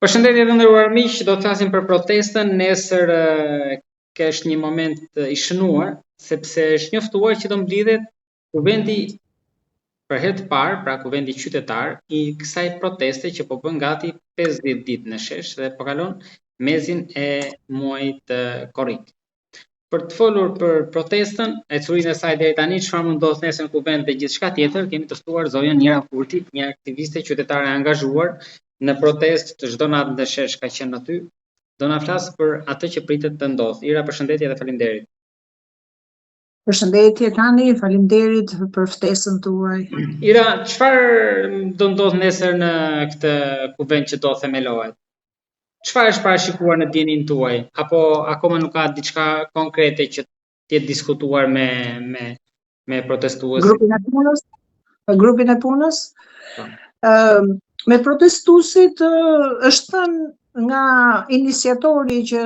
Përshëndetje të nderuar miq, do të flasim për protestën nesër që është një moment i shënuar, sepse është njoftuar që do mblidhet kuvendi për herë të parë, pra kuvendi qytetar i kësaj proteste që po bën gati 50 ditë në shesh dhe po kalon mezin e muajit korrik. Për të folur për protestën, e curinë e saj deri tani, çfarë mund ndodh nesër në kuvend dhe gjithçka tjetër, kemi të ftuar zonjën Nira Kurti, një aktiviste qytetare e angazhuar në protestë të çdo natë në shesh ka qenë aty. Do na flasë për atë që pritet të ndodhë. Ira, përshëndetje dhe faleminderit. Përshëndetje tani, faleminderit për ftesën tuaj. Ira, çfarë do ndodh nesër në këtë kuvend që do themelohet? Çfarë është parashikuar në dijenin tuaj? Apo akoma nuk ka diçka konkrete që të jetë diskutuar me protestuesit? Grupin e punës? Me protestuesit është thënë nga iniciatori që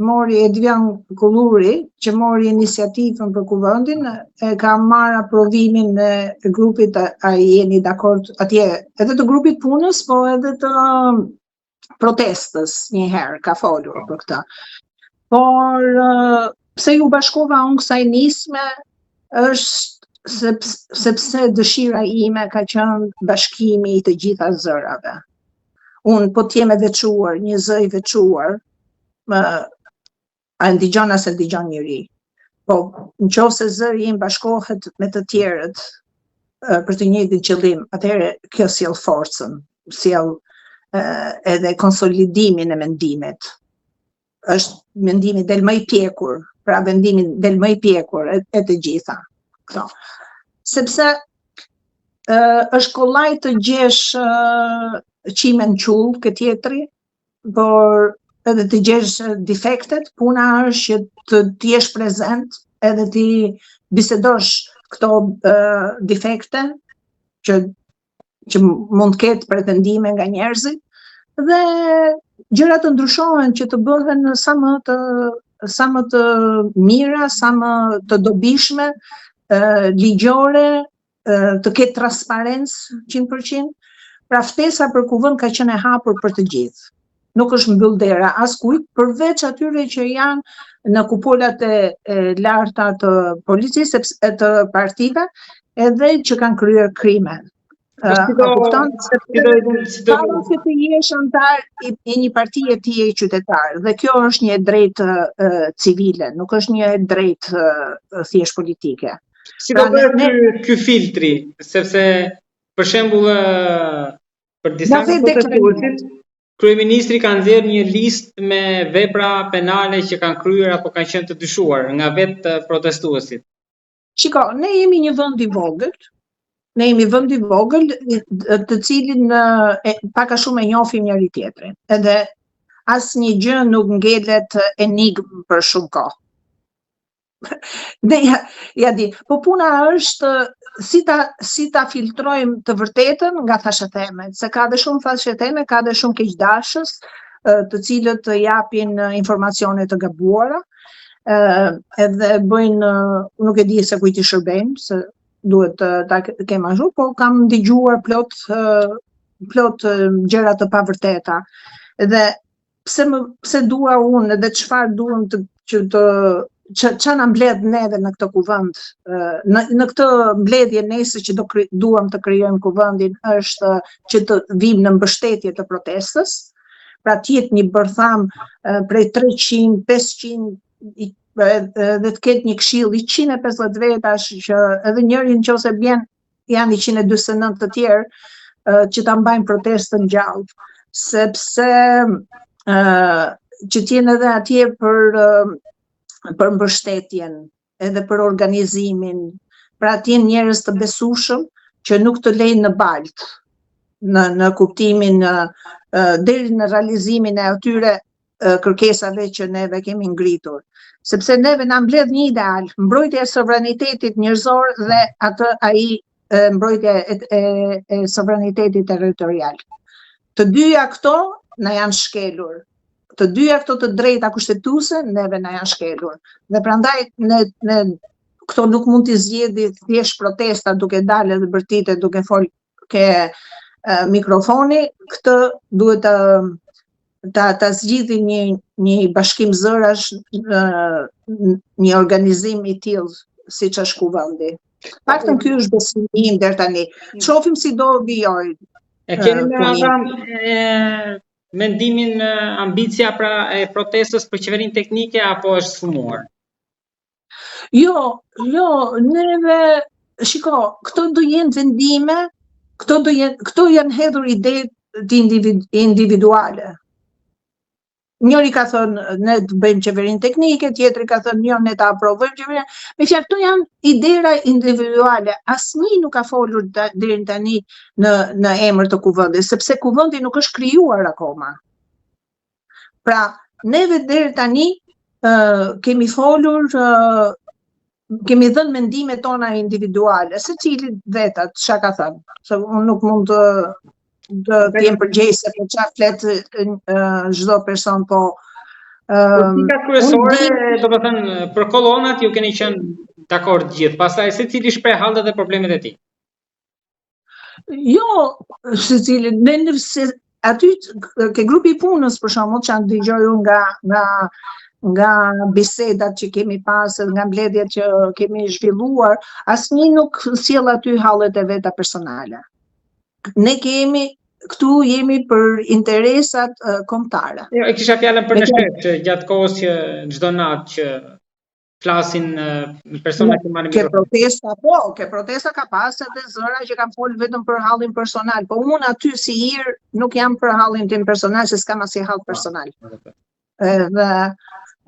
mori Edvian Kulluri, që mori iniciativën për kuvendin, e ka marrë aprovimin e grupit, a jeni dakord atje, edhe të grupit punës, po edhe të protestës një herë ka folur për këtë. Por pse ju bashkova unë kësaj nisme është sepse dëshira ime ka qenë bashkimi i të gjitha zërave. Unë po t'jem e veçuar, një zë i veçuar, a ndigjon as e ndigjon njëri. Po, nëse zëri im bashkohet me të tjerët për të njëjtin qëllim, atëherë kjo sjell forcën, sjell edhe konsolidimin e mendimit. Është mendimi del më i pjekur, pra vendimi del më i pjekur e të gjitha. Këto. Sepse është kollaj të gjesh qimen qull këtë tjetri, por edhe të gjesh defektet, puna është që të jesh prezent edhe të bisedosh këto defekte që mund të ketë pretendime nga njerëzit dhe gjërat të ndryshohen që të bëhen sa më të mira, sa më të dobishme, ligjore, të ketë transparencë 100%. Pra ftesa për kuvend ka qenë e hapur për të gjithë. Nuk është mbyll dera askujt, përveç atyre që janë në kupolat e larta të policisë, të partive, edhe që kanë kryer krime. Kupton se para se të jesh antar i një partie ti je qytetar, dhe kjo është një drejtë civile, nuk është një drejtë thjesht politike. Si do bëhet ky filtri, sepse për shembull për disa protestuesit, kryeministri ka nxjerrë një listë me vepra penale që kanë kryer apo kanë qenë të dyshuar nga vetë protestuesit. Shiko, ne jemi një vend i vogël. Ne jemi vend i vogël, të cilin pak a shumë e njohim njëri tjetrin. Edhe asnjë gjë nuk ngelet enigmë për shumë kohë. Ja di, po puna është si ta filtrojmë të vërtetën nga fashetemet, se ka dhe shumë fasheteme, ka dhe shumë keqdashës, të cilët të japin informacione të gabuara, edhe bëjnë, nuk e di se kujt i shërbejnë, se duhet ta kem ashtu, po kam dëgjuar plot gjëra të pavërteta. Dhe pse dua unë edhe çfarë duam që na mbledh neve në këtë kuvend, në këtë mbledhje nesër që duam të krijojmë kuvendin, është që të vim në mbështetje të protestës, pra të jetë një bërtham prej 300, 500 dhe të ketë një këshill 150 vetash që edhe njëri nëse bjen janë 149 të tjerë që ta mbajnë protestën gjallë, sepse që t'jenë edhe atje për mbështetjen, edhe për organizimin, pra t'jenë njerëz të besueshëm që nuk të lejnë në balt, në kuptimin deri në realizimin e atyre kërkesave që neve kemi ngritur. Sepse neve na mbledh një ideal, mbrojtja e sovranitetit njerëzor dhe mbrojtja e sovranitetit territorial. Të dyja këto na janë shkelur. Të dyja këto të drejta kushtetuese neve na janë shkelur. Dhe prandaj këto nuk mund t'i zgjidhë thjesht protesta duke dalë dhe bërtite duke fol ke mikrofoni, këtë duhet ta zgjidhi një bashkim zërash, një organizim I tillë siç është Kuvendi. Paktën ky është besimi im deri tani. Shohim si do vijojë. E keni me ata mendimin ambicia pra e protestës për qeverinë teknike apo është sfumuar? Jo, neve, shiko, këto do jenë vendime, këto janë hedhur ide individuale. Njëri ka thënë ne të bëjmë qeverinë teknike, tjetri ka thënë jo ne ta aprovojmë qeverinë. Me fjalë këto janë idera individuale. Asnjë nuk ka folur deri tani në emër të Kuvendit, sepse Kuvendi nuk është krijuar akoma. Pra, neve deri tani kemi folur, kemi dhënë mendimet tona individuale, secili vetat çka ka thënë. Se unë nuk mund të jem përgjegjëse për çfarë flet çdo person, po Politika kryesore, do të thënë, për kolonat ju keni qenë dakord gjithë, pastaj secili shpreh hallet dhe problemet e tij. Jo, secili, aty ke grupi I punës për shembull që dëgjoj unë nga bisedat që kemi pasur, nga mbledhjet që kemi zhvilluar, asnjë nuk sjell aty hallet e veta personale. Ne këtu jemi për interesat kombëtare. Jo, e kisha fjalën për në shtet, që gjatë kohës që çdo natë që flasin persona që marrin mikrofon. Ke protesta ka pas edhe zëra që kanë folur vetëm për hallin personal, po unë aty si hir nuk jam për hallin tim personal, se s'kam asnjë hall personal. Edhe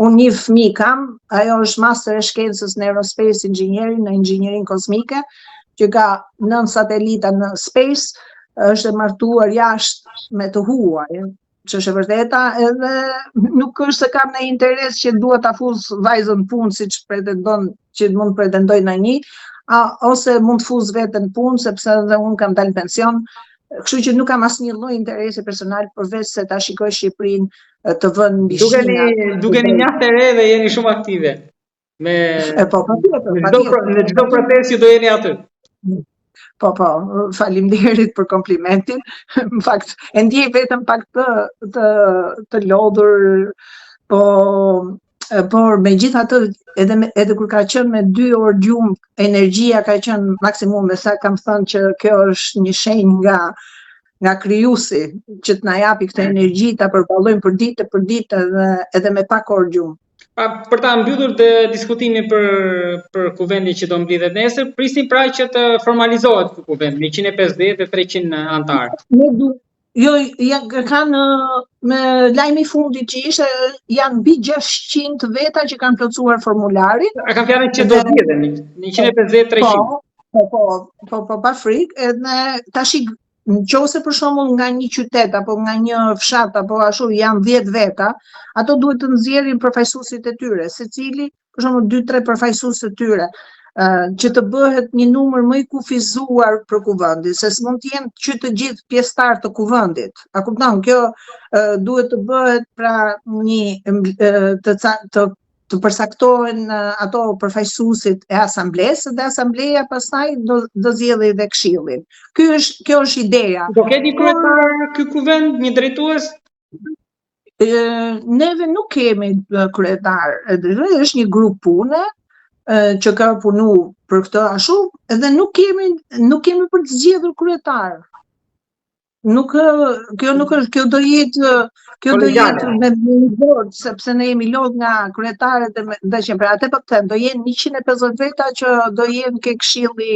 unë një fëmijë kam, ajo është master e shkencës në aerospace engineering, në inxhinierin kozmike, që ka 9 satelita në space, është e martuar jashtë me të huaj, që është e vërteta, edhe nuk është se kam në interes që dua ta fuz vajzën punë siç pretendon që mund pretendoj në një, ose mund të fuz veten punë sepse edhe unë kam dalë pension, kështu që nuk kam asnjë lloj interesi personal përveç se ta shikoj Shqipërinë të vënë mbi Shqinë. Dukeni mjaft e re dhe jeni shumë aktive. Në çdo protestë ju do jeni aty. Po, faleminderit për komplimentin. Në fakt, e ndjej vetëm pak të lodhur, por megjithatë, edhe kur ka qenë me 2 orë gjumë, energjia ka qenë maksimum, me sa kam thënë që kjo është një shenjë nga krijuesi që të na japi këtë energji ta përballojmë për ditë edhe me pak orë gjumë. Për ta mbyllur diskutimin për Kuvendin që do mblidhet nesër, prisni pra që të formalizohet ky kuvend me 150 dhe 300 antarë. Jo, kanë me lajmi fundit që ishte janë mbi 600 veta që kanë plotësuar formularin. A kanë fjalën që do zgjidhen 150-300. Po, pa frikë, edhe tash nëse për shembull nga një qytet apo nga një fshat apo ashtu janë 10 veta, ato duhet të nxjerrin përfaqësuesit e tyre, secili për shembull 2-3 përfaqësues të tyre, që të bëhet një numër më I kufizuar për Kuvendin, se s'mund të jenë që të gjithë pjesëtar të Kuvendit. A kupton, kjo duhet të bëhet pra të përcaktohen ato përfaqësuesit e asamblesë dhe asambleja pastaj do zgjedhë dhe këshillin. Kjo është ideja. Do keni kryetar ky kuvend, një drejtues? Neve nuk kemi kryetar, është një grup pune që ka punu për këtë ashtu, edhe nuk kemi për të zgjedhur kryetar. Kjo do jetë me bord, sepse ne jemi lodh nga kryetarët dhe që për atë po them, do jenë 150 veta që do jenë ke këshilli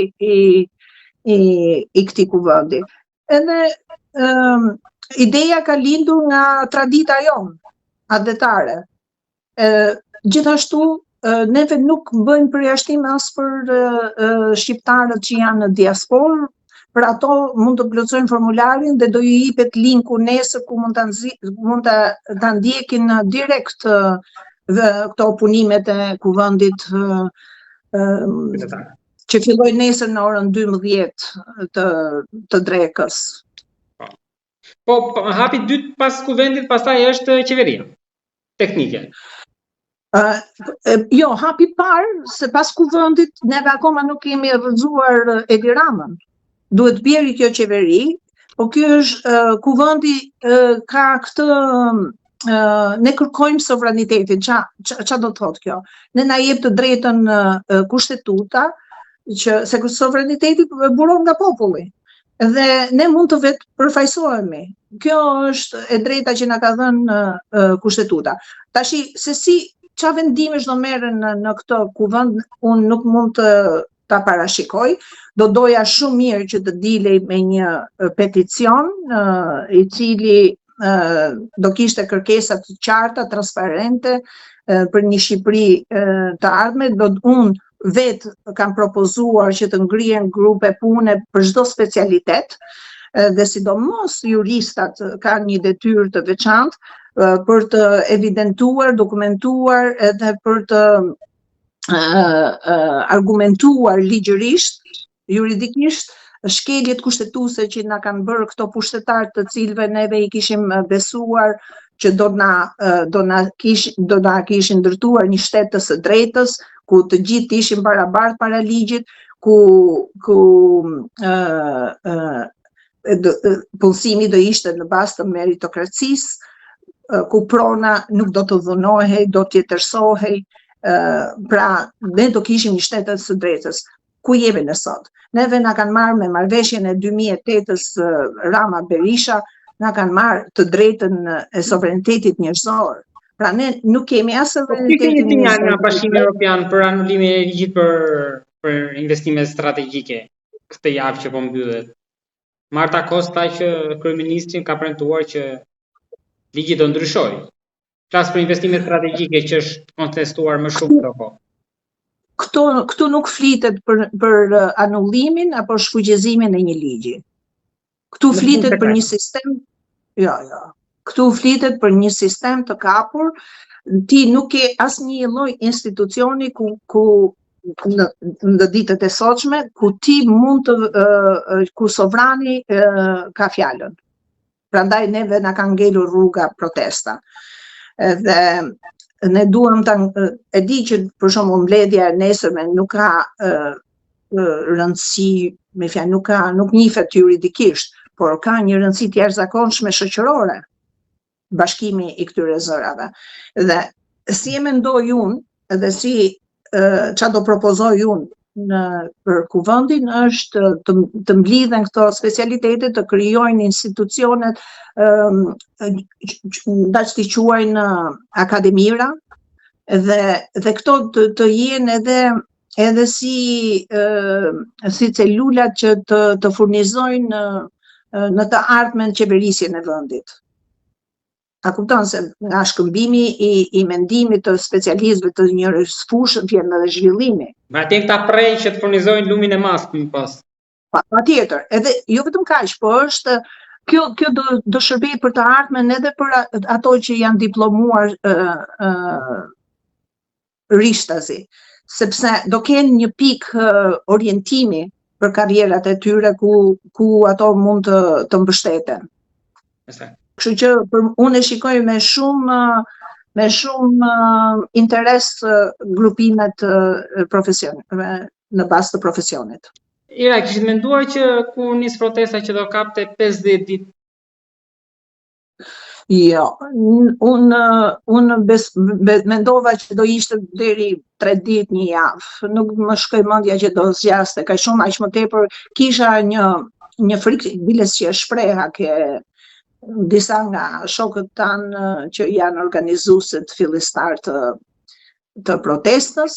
I këtij kuvendi. Edhe ideja ka lindur nga tradita jonë, adetare. Gjithashtu, neve nuk bëjmë përjashtim as për shqiptarët që janë në diasporë, për ato mund të plotësojnë formularin dhe do ju jepet linku nesër ku mund ta ndjekin direkt këto punimet e kuvendit që filloj nesër në orën 12 të drekës. Po, hapi dytë pas kuvendit, pastaj është qeveria teknike. Jo, hapi parë, se pas kuvendit neve akoma nuk kemi rrëzuar Edi Ramën. Duhet bjeri kjo qeveri, Po ky është kuvendi ka këtë ne kërkojmë sovranitetin. Ç'a do të thotë kjo? Ne na jep të drejtën kushtetuta që se sovraniteti buron nga populli. Dhe ne mund të vetë përfaqësohemi. Kjo është e drejta që na ka dhënë kushtetuta. Tashi se si ç'a vendimesh do merren në këtë kuvend, unë nuk mund ta parashikoj. Do doja shumë mirë që të dilej me një peticion i cili do kishte kërkesa të qarta, transparente për një Shqipëri të ardhme. Unë vetë kam propozuar që të ngrihen grupe pune për çdo specialitet dhe sidomos juristat kanë një detyrë të veçantë për të evidentuar, dokumentuar edhe për të argumentuar ligjërisht, juridikisht shkeljet kushtetuese që na kanë bërë këto pushtetar të cilëve neve i kishim besuar që do na kishin ndërtuar një shtet të së drejtës, ku të gjithë ishin barabartë para ligjit, ku punësimi do ishte në bazë të meritokracisë, ku prona nuk do të dhunohej, do të jetërsohej, pra ne do kishim një shtet të së drejtës. Ku jemi ne sot? Neve na kanë marrë me marrëveshjen e 2008-s Rama Berisha, na kanë marrë të drejtën e sovranitetit njerëzor. Pra ne nuk kemi as sovranitetin nga Bashkimi Evropian për anulimin e ligjit për investime strategjike këtë javë që po mbyllet. Marta Costa që kryeministri ka premtuar që ligji do ndryshojë. Flas për investime strategjike që është kontestuar më shumë këto kohë. Këtu nuk flitet për anullimin apo shfuqizimin e një ligji. Këtu flitet për një sistem, jo. Këtu flitet për një sistem të kapur. Ti nuk ke asnjë lloj institucioni ku në ditët e sotshme ku ti mund të ku sovrani ka fjalën. Prandaj neve na ka ngelur rruga protesta. Dhe ne duam e di që për shembull mbledhja e nesërme nuk ka rëndësi, me fjalë nuk njihet juridikisht, por ka një rëndësi të jashtëzakonshme shoqërore bashkimi i këtyre zërave. Dhe si e mendoj unë dhe si ç'a do propozoj unë për kuvendin është të mblidhen këto specialitete, të krijojnë institucionet ndaj t'i quajnë akademira dhe këto të jenë edhe si celulat që të furnizojnë në të ardhmen qeverisjen e vendit. A kupton se nga shkëmbimi i mendimit të specialistëve të njërës fushë vjen edhe zhvillimi. Atje këta prej që të furnizojnë lumin e maskë më pas. Patjetër, edhe jo vetëm kaq, po është kjo do shërbej për të ardhmen edhe për ato që janë diplomuar rishtazi, sepse do kenë një pikë orientimi për karrierat e tyre ku ato mund të mbështeten. Kështu që unë e shikoj me shumë interes grupimet në bazë të profesionit. Ira, kishit menduar që kur nis protesta që do kapte 50 ditë? Jo, unë mendova që do ishte deri 3 ditë, një javë. Nuk më shkoi mendja që do zgjaste kaq shumë, aq më tepër kisha një frikë, biles që e shpreha ke disa nga shokët tanë që janë organizuesit fillistar të protestës.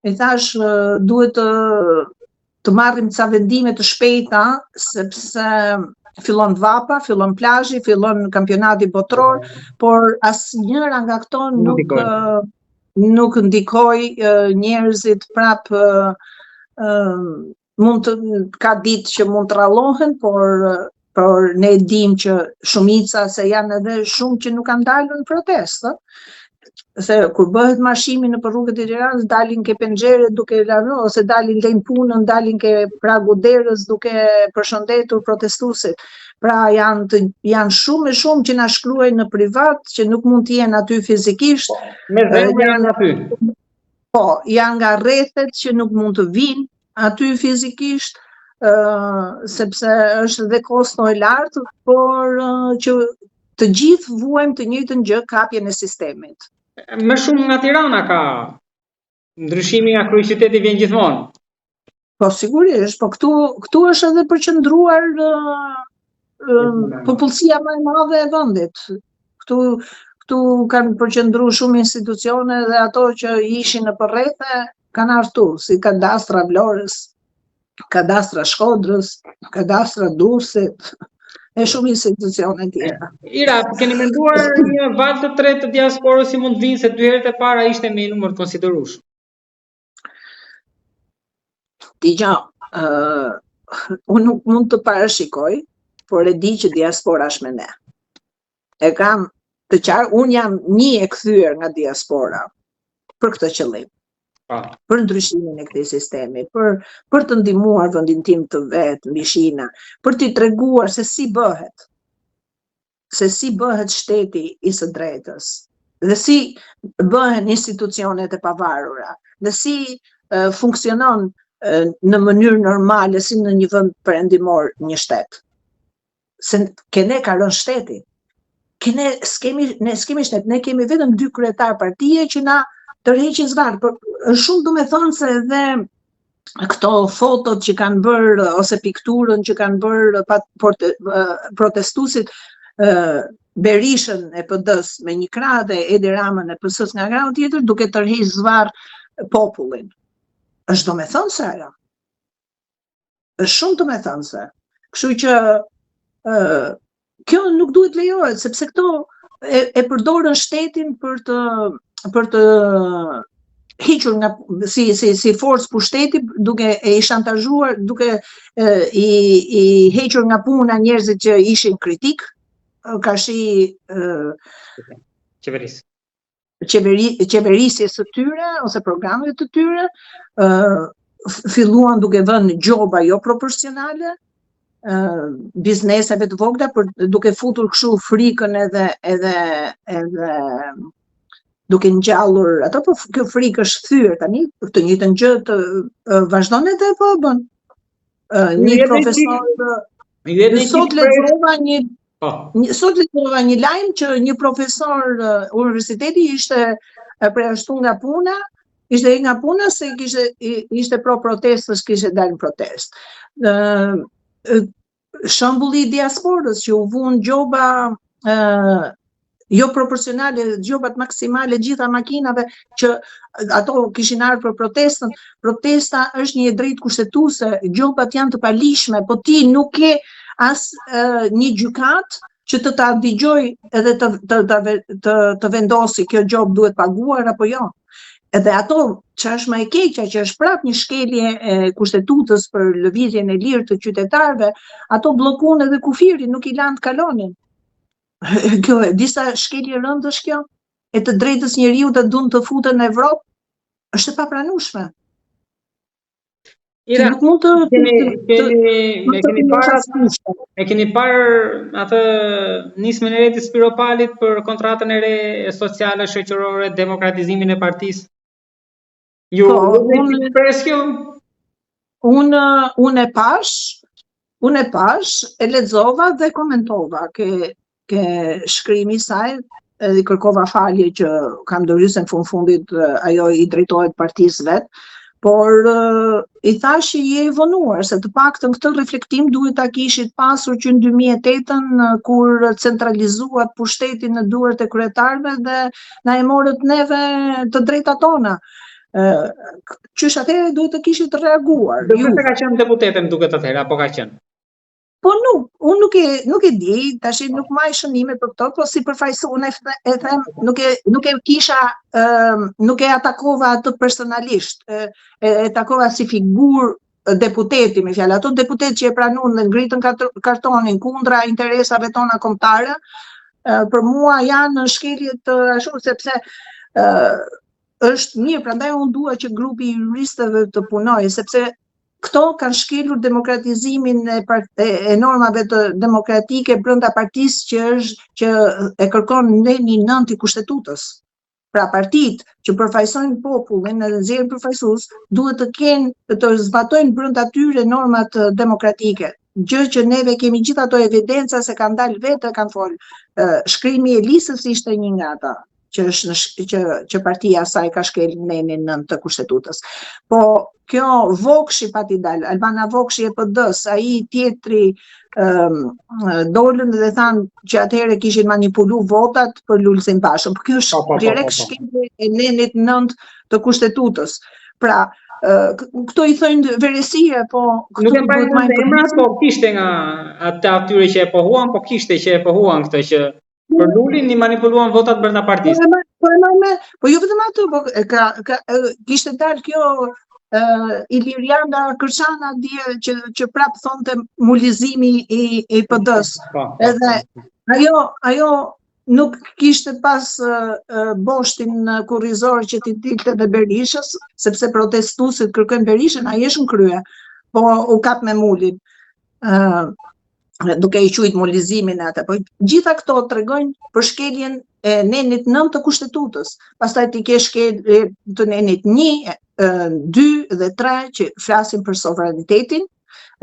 I thash duhet të marrim ca vendime të shpejta, sepse fillon vapa, fillon plazhi, fillon kampionati botror, por asnjëra nga këto nuk ndikoi njerëzit prap ka ditë që mund të rallohen, por ne dim që shumica se janë edhe shumë që nuk kanë dalë në protestë. Se kur bëhet marshimi në rrugët e Tiranës, dalin ke penxhere duke lanë, ose dalin lejnë punën, dalin ke pragu derës duke përshëndetur protestuesit. Pra janë shumë e shumë që na shkruajnë në privat që nuk mund të jenë aty fizikisht. Me zemër janë aty. Po, janë nga rrethet që nuk mund të vinë aty fizikisht. sepse është dhe kosto e lartë, por që të gjithë vuajmë të njëjtën gjë, kapjen e sistemit. Më shumë nga Tirana ka. Ndryshimi nga kryeqyteti vjen gjithmonë. Po sigurisht, po këtu është edhe përqendruar popullsia më e madhe e vendit. Këtu kanë përqendruar shumë institucione dhe ato që ishin në përrethë kanë ardhur, si kadastra Vlorës, kadastra Shkodrës, kadastra Durrësit, e shumë institucione tjera. Ira, keni menduar një valë të tretë të diasporës si mund të vinë, se 2 herët e para ishte me numër të konsiderueshëm? Dgjoj, unë nuk mund të parashikoj, por e di që diaspora është me ne. E kam të qartë, unë jam një e kthyer nga diaspora për këtë qëllim. Për ndryshimin e këtij sistemi, për të ndihmuar vendin tim të vet mbi Shina, për t'i treguar se si bëhet shteti i së drejtës, dhe si bëhen institucionet e pavarura, dhe si funksionon në mënyrë normale si në një vend perëndimor një shtet. Se kene ka rënë shteti. Ne s'kemi shtet, ne kemi vetëm 2 kryetar partie që na tërheqin zvarr, por është shumë domethënëse edhe këto fotot që kanë bërë ose pikturën që kanë bërë protestuesit Berishën e PD-s me një krah dhe Edi Ramën e PS-s nga krau tjetër, duke tërheqë zvarr popullin. Është domethënëse ajo. Është shumë domethënëse. Kështu që kjo nuk duhet lejohet, sepse këto e përdorën shtetin për të hequr nga si forcë pushteti, duke e shantazhuar, duke i hequr nga puna njerëzit që ishin kritik, kashi qeverisjes së tyre ose programeve të tyre, filluan duke vënë gjoba jo proporcionale bizneseve të vogla, duke futur kështu frikën edhe duke ngjallur ato, po kjo frikë është thyer tani, të njëjtën gjë të vazhdon edhe po bën. Një profesor sot lexova një lajm që një profesor universiteti ishte përjashtuar nga puna, se ishte pro protestës, kishte dalë në protestë. Shembulli i diasporës që u vun gjoba jo proporcionale, gjobat maksimale gjitha makinave që ato kishin ardhur për protestën. Protesta është një drejtë kushtetuese, gjobat janë të palishme, po ti nuk ke as një gjykat që të ta dëgjoj edhe të vendosi kjo gjobë duhet paguar apo jo. Edhe ato që është më e keqja, që është prap një shkelje e kushtetutës për lëvizjen e lirë të qytetarëve, ato bllokun edhe kufirin, nuk i lanë të kalonin. Kjo disa shkelje rëndësh kjo, e të drejtës njeriu të duan të futen në Evropë, është e papranueshme. Ira, e keni parë atë nismën e re të Spiropalit për kontratën e re sociale shoqërore, demokratizimin e partisë? Unë e pash, e lexova dhe komentova ke shkrimi i saj, edhe kërkova falje që kam dorëzën në fundit ajo i drejtohet partisë vet, por i thash që je i vonuar, se të paktën këtë reflektim duhet ta kishit pasur që në 2008 kur centralizuat pushteti në duart e kryetarëve dhe na e morët neve të drejtat tona. Qysh atëherë duhet të kishit reaguar. Do të ka qenë deputete më duket atëherë, apo ka qenë? Po unë nuk e di, tash nuk maj shënime për këto, po si përfaqësues unë e them, nuk e kisha, nuk e atakova atë personalisht, e takova si figurë deputeti, me fjalë, ato deputet që e pranuan dhe ngritën kartonin kundra interesave tona kombëtare, për mua janë në shkelje të ashtu, sepse është mirë, prandaj unë dua që grupi i juristëve të punojë, sepse këto kanë shkelur demokratizimin e normave të demokratike brenda partisë që e kërkon ndeni 9 i kushtetutës. Pra partitë që përfaqësojnë popullin edhe nxjerrin përfaqësues duhet të kenë të zbatojnë brenda tyre normat demokratike. Gjë që neve kemi gjithë ato evidenca se kanë dalë vetë, kanë folë. Shkrimi i listës ishte një nga ata, që partia saj ka shkel nenin nën të kushtetutës. Po kjo Vokshi pati dalë, Albana Vokshi e PD-s, ai tjetri dolën dhe thanë që atëherë kishin manipulu votat për Lulzim Bashën. Por kjo është direkt shkelje e nenit nënt të kushtetutës. Pra, këto i thojnë verësie, po nuk e mbajnë në emrat, po kishte nga atyre që e pohuan, po kishte që e pohuan këtë që për Lulin i manipuluan votat brenda partisë. Po jo vetëm ato, po kishte dalë kjo Iliriana Kërçana dje që prap thonte mulizimi i PD-s. Edhe ajo nuk kishte pas boshtin kurrizor që t'i dilte dhe Berishës, sepse protestuesit kërkojnë Berishën, ai është në krye, po u kap me mulin. Duke i quajtur mulizimin atë, po gjitha këto tregojnë për shkeljen e nenit 9 të kushtetutës. Pastaj ti ke shkelje të nenit 1, 2 dhe 3 që flasin për sovranitetin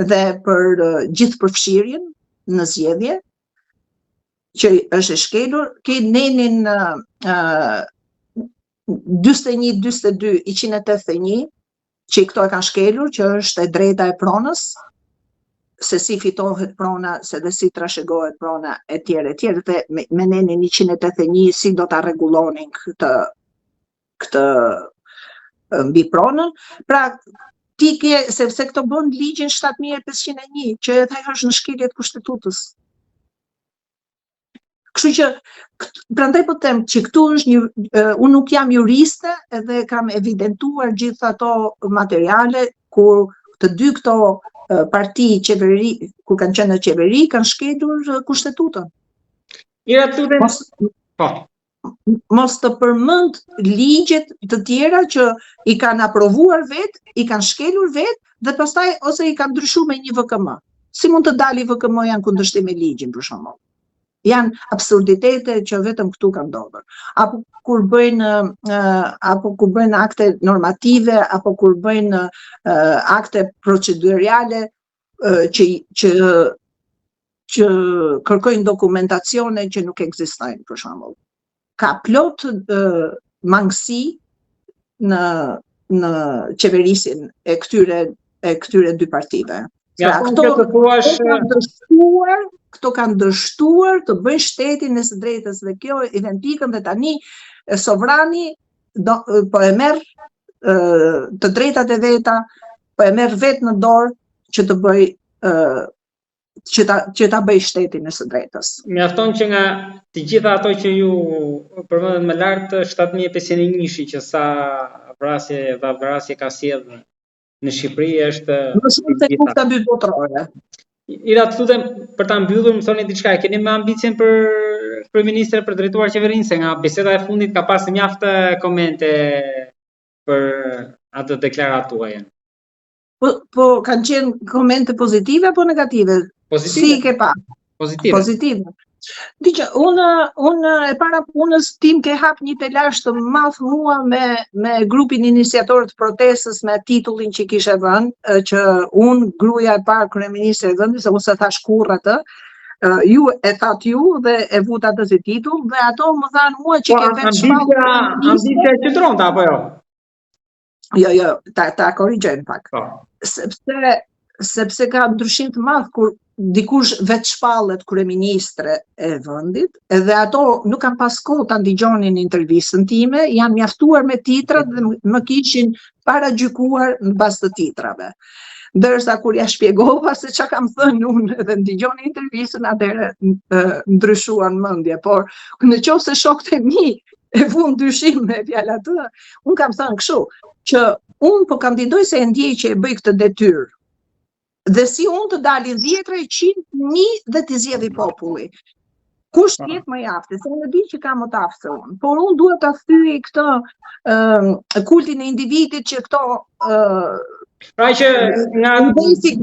dhe për gjithë përfshirjen në zgjedhje, që është e shkelur. Ke nenin 41, 42, 181 që këto e kanë shkelur, që është e drejta e pronës, se si fitohet prona, se dhe si trashëgohet prona, etj. Dhe me nenin 181 si do ta rregullonin këtë mbi pronën. Pra, ti ke, sepse këto bën ligjin 7501, që edhe ajo është në shkelje të kushtetutës. Kështu që, prandaj po them që këtu është unë nuk jam juriste edhe kam evidentuar gjithë ato materiale kur të dy këto parti qeveri, kur kanë qenë në qeveri, kanë shkelur kushtetutën. Mos të përmend ligjet të tjera që i kanë aprovuar vetë, i kanë shkelur vetë dhe pastaj ose i kanë ndryshuar me një VKM. Si mund të dalë VKM janë kundërshtim me ligjin për shembull? Janë absurditete që vetëm këtu kanë ndodhur. Apo kur bëjnë akte normative, apo kur bëjnë akte procedurale që kërkojnë dokumentacione që nuk ekzistojnë, për shembull. Ka plot mangësi në qeverisjen e këtyre dy partive. Këto kanë dështuar të bëjnë shtetin e së drejtës dhe kjo identikën dhe tani sovrani po e merr të drejtat e veta, po e merr vetë në dorë që të bëj që ta bëj shtetin e së drejtës. Mjafton që nga të gjitha ato që ju përmendet më lart 7501 që sa vrasje ka sjellë në Shqipëri është më shumë se kufta dy botërore. Ira, të lutem për ta mbyllur, më thoni diçka, keni më ambicien për kryeministre për drejtuar qeverinë, se nga biseda e fundit ka pasur mjaft komente për atë deklaratë tuaja. Po kanë qenë komente pozitive apo negative? Pozitive. Si ke pa? Pozitive. Diqë, unë e para punës tim ke hap një telash të madh mua me grupin iniciatorë të protestës me titullin që kishe vënë, që unë gruaja e parë kryeministre e vendit, se unë se thash kurrë atë, ju e thatë ju dhe e vut atë si titull, dhe ato më thanë mua që ke vetë shpallë. Ambicia e qëtronta, apo jo? Jo, ta korrigjojmë pak. Sepse ka ndryshim të madh kur dikush vetë shpallet kryeministre e vendit, edhe ato nuk kanë pas kohë ta ndigjonin intervistën time, janë mjaftuar me titrat dhe më kishin paragjykuar në bazë të titrave. Ndërsa kur ja shpjegova se çka kam thënë unë dhe ndigjonin intervistën, atëherë ndryshuan mendje, por nëse shokët e mi e vun dyshim me fjalë atë, unë kam thënë kështu, që unë po kandidoj se e ndjej që e bëj këtë detyrë. Dhe si unë të dalin 10, 100, 1000 dhe t'i zgjedhë populli. Kush tjetë më jaftë, se në di që ka më të aftë se unë, por unë duhet të thyej këtë kultin e individit që këto pra që nga është i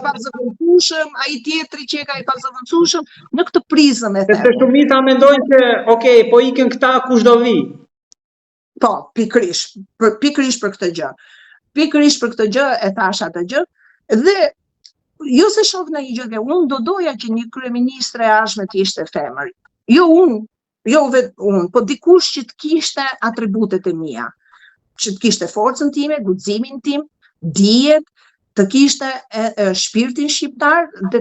pazëvendësueshëm, ai tjetri që ka i pazëvendësueshëm në këtë prizëm e them. Sepse shumica mendojnë që, okay, po ikën këta kush do vi. Po, pikërisht për këtë gjë. Pikërisht për këtë gjë e thash atë gjë dhe jo se shoh në një gjë dhe unë do doja që një kryeministre e ardhshme të ishte femër. Jo vetë unë, po dikush që të kishte atributet e mia, që të kishte forcën time, guximin tim, dijet, të kishte shpirtin shqiptar, të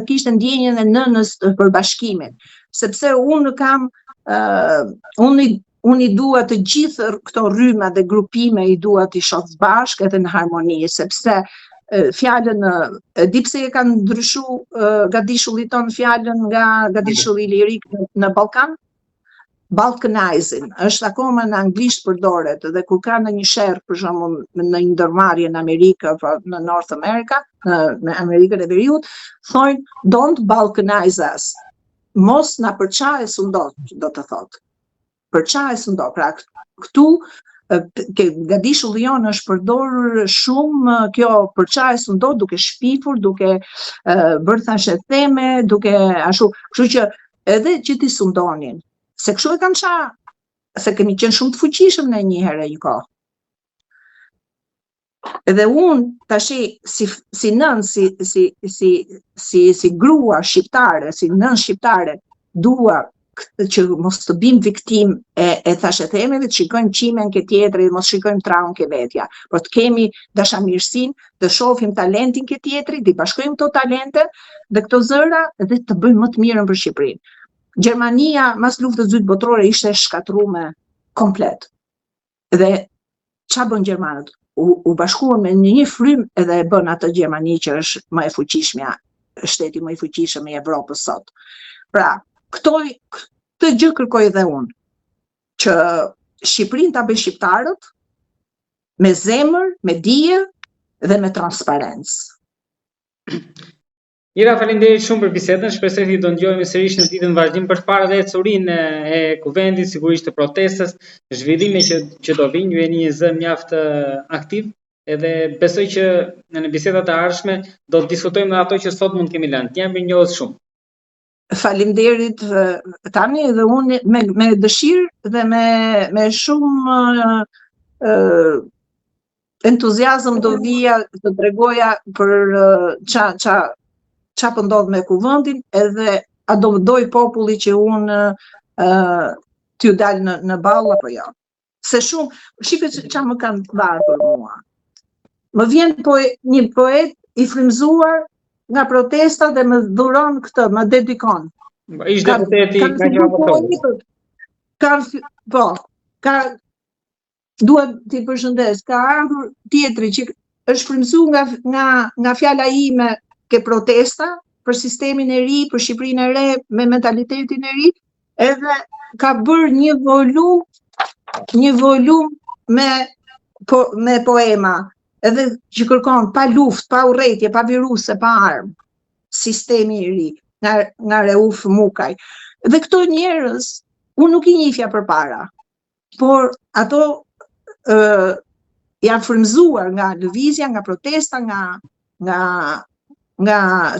kishte ndjenjen e nënës për bashkimin, sepse unë kam unë i dua të gjithë këto rryma dhe grupime i dua t'i shoh bashkë edhe në harmoni, sepse fjalën di pse e kanë ndryshu Gadishulli ton fjalën nga Gadishulli lirik në Ballkan? Balkanizing është akoma në anglisht përdoret dhe kur ka në një sherr për shembull në një ndërmarrje në Amerikë apo në North America, në Amerikën e Veriut, thonë don't balkanize us. Mos na përçaje sundot, do të thotë. Përçaje sundot. Pra këtu Gadishulli jon është përdorur shumë kjo përçaje sundot duke shpifur, duke bërë thashë theme, duke ashtu, kështu që edhe që ti sundonin. Se kështu e kanë se kemi qenë shumë të fuqishëm në një herë një kohë. Edhe unë tashi si nën, si grua shqiptare, si nën shqiptare, dua që mos të bim viktim e thashë themeve, të shikojmë qimen ke tjetri, mos shikojmë traun ke vetja, por të kemi dashamirësinë, të shohim talentin ke tjetri, të bashkojmë këto talente dhe këto zëra dhe të bëjmë më të mirën për Shqipërinë. Gjermania mas luftës së dytë botërore ishte shkatruar komplet. Dhe ç'a bën gjermanët? U bashkuan me një frym edhe e bën atë Gjermani që është më e fuqishmja, shteti më i fuqishëm i Evropës sot. Pra, këtë gjë kërkoj edhe unë, që Shqipërinë ta bëjnë shqiptarët me zemër, me dije dhe me transparencë. Ira, faleminderit shumë për bisedën, shpresoj të do ndjojmë sërish në ditën vazhdim për të parë edhe ecurinë e kuvendit, sigurisht të protestës, zhvillime që do vinë, ju jeni një zë mjaft aktiv, edhe besoj që në bisedat e ardhshme do të diskutojmë edhe ato që sot mund kemi lënë. Jam mirënjohës shumë. Faleminderit tani dhe unë me dëshirë dhe me shumë entuziazëm do vija të tregoja për qa po ndodh me kuvendin edhe a do doj populli që unë t'ju dal në ball apo jo. Se shumë, shqipe qa më kanë barë për mua. Më vjen një poet i frymzuar nga protesta dhe më dhuron këtë, më dedikon. Ishte deputeti dua t'i përshëndes, ka ardhur tjetri që është frymzuar nga fjala ime ke protesta për sistemin e ri, për Shqipërinë e re, me mentalitetin e ri, edhe ka bërë një volum me poema, edhe që kërkon pa luftë, pa urrëtie, pa viruse, pa armë, sistemi i ri, nga Rauf Mukaj. Dhe këto njerëz, unë nuk i njihja përpara, por ato janë frymzuar nga lëvizja, nga protesta, nga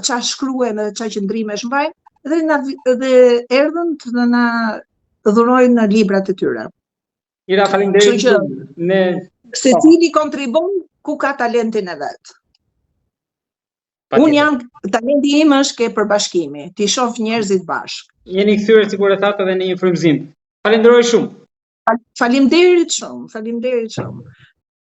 qa shkruajnë dhe qa qëndrimesh mbajnë, dhe erdhën të na dhurojnë në librat e tyre. Ira, faleminderit shumë. Secili kontribon ku ka talentin e vet. Unë talenti im është ke përbashkimi, ti shoh njerëzit bashkë. Jeni kthyer sikur e thatë edhe në një frymzim. Falenderoj shumë. Faleminderit shumë.